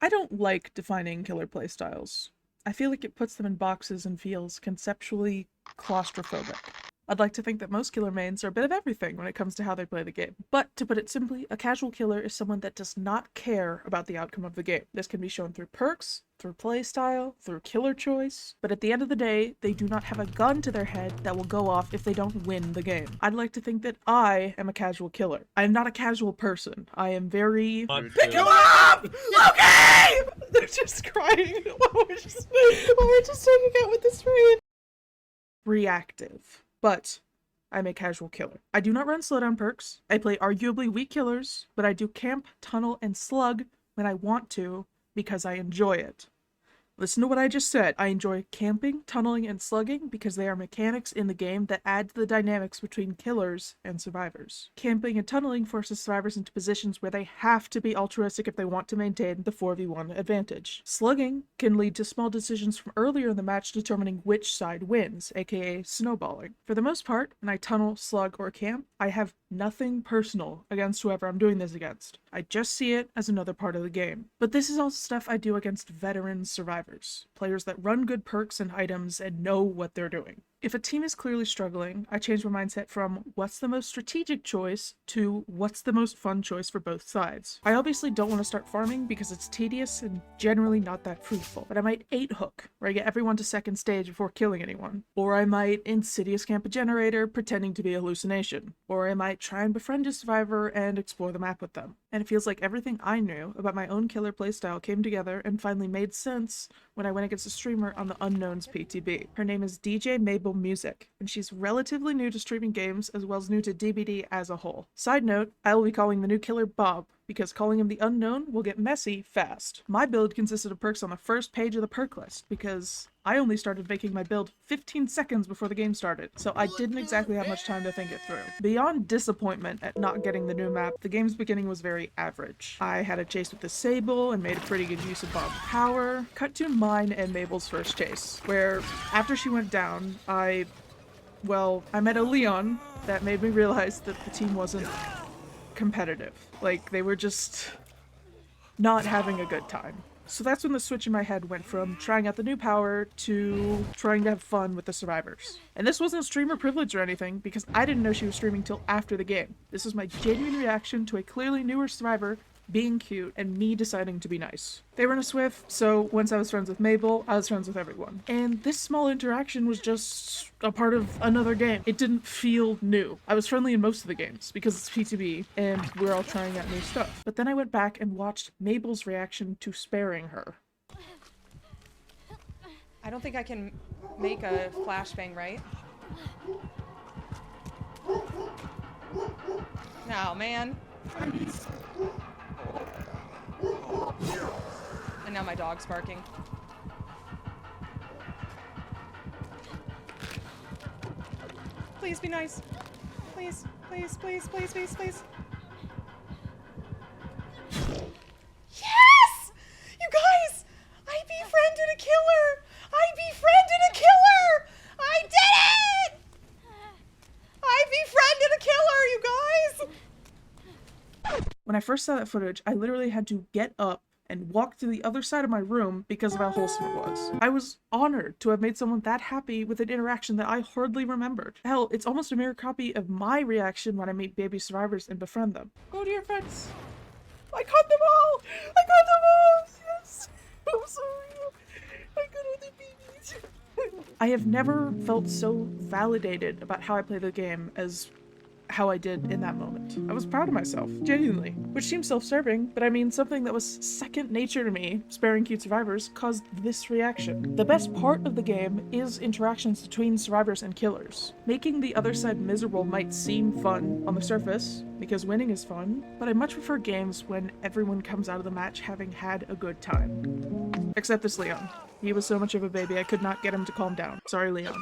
I don't like defining killer playstyles. I feel like it puts them in boxes and feels conceptually claustrophobic. I'd like to think that most killer mains are a bit of everything when it comes to how they play the game. But to put it simply, a casual killer is someone that does not care about the outcome of the game. This can be shown through perks, through playstyle, through killer choice, but at the end of the day, they do not have a gun to their head that will go off if they don't win the game. I'd like to think that I am a casual killer. I am not a casual person. I am very— Pick him up! Okay! They're just crying while we're just taking out with this raid. Reactive. But I'm a casual killer. I do not run slowdown perks. I play arguably weak killers, but I do camp, tunnel, and slug when I want to because I enjoy it. Listen to what I just said. I enjoy camping, tunneling, and slugging because they are mechanics in the game that add to the dynamics between killers and survivors. Camping and tunneling forces survivors into positions where they have to be altruistic if they want to maintain the 4v1 advantage. Slugging can lead to small decisions from earlier in the match determining which side wins, aka snowballing. For the most part, when I tunnel, slug, or camp, I have nothing personal against whoever I'm doing this against. I just see it as another part of the game. But this is also stuff I do against veteran survivors, players that run good perks and items and know what they're doing. If a team is clearly struggling, I change my mindset from what's the most strategic choice to what's the most fun choice for both sides. I obviously don't want to start farming because it's tedious and generally not that fruitful, but I might 8-hook, where I get everyone to second stage before killing anyone. Or I might insidious camp a generator pretending to be a hallucination. Or I might try and befriend a survivor and explore the map with them. And it feels like everything I knew about my own killer playstyle came together and finally made sense when I went against a streamer on the Unknown's PTB. Her name is DJ Mabel Music, and she's relatively new to streaming games as well as new to DBD as a whole. Side note, I will be calling the new killer Bob, because calling him the Unknown will get messy fast. My build consisted of perks on the first page of the perk list, because I only started making my build 15 seconds before the game started, so I didn't exactly have much time to think it through. Beyond disappointment at not getting the new map, the game's beginning was very average. I had a chase with the Sable and made a pretty good use of Bob's power. Cut to mine and Mabel's first chase, where after she went down, I met a Leon that made me realize that the team wasn't competitive. Like, they were just not having a good time. So that's when the switch in my head went from trying out the new power to trying to have fun with the survivors. And this wasn't streamer privilege or anything, because I didn't know she was streaming till after the game. This was my genuine reaction to a clearly newer survivor being cute and me deciding to be nice. They were in a Swift, so once I was friends with Mabel, I was friends with everyone. And this small interaction was just a part of another game. It didn't feel new. I was friendly in most of the games because it's PTB and we're all trying out new stuff. But then I went back and watched Mabel's reaction to sparing her. I don't think I can make a flashbang, right? No, man. And now my dog's barking. Please be nice. Please, please, please, please, please, please. Yes! You guys! I befriended a killer! I befriended a killer! I did it! I befriended a killer, you guys! When I first saw that footage, I literally had to get up and walk to the other side of my room because of how wholesome it was. I was honored to have made someone that happy with an interaction that I hardly remembered. Hell, it's almost a mirror copy of my reaction when I meet baby survivors and befriend them. Go to your friends. I caught them all! I caught them all! Yes! I'm sorry. I got all the babies. I have never felt so validated about how I play the game as how I did in that moment. I was proud of myself, genuinely. Which seems self-serving, but I mean something that was second nature to me, sparing cute survivors, caused this reaction. The best part of the game is interactions between survivors and killers. Making the other side miserable might seem fun on the surface, because winning is fun, but I much prefer games when everyone comes out of the match having had a good time. Except this Leon. He was so much of a baby I could not get him to calm down. Sorry, Leon.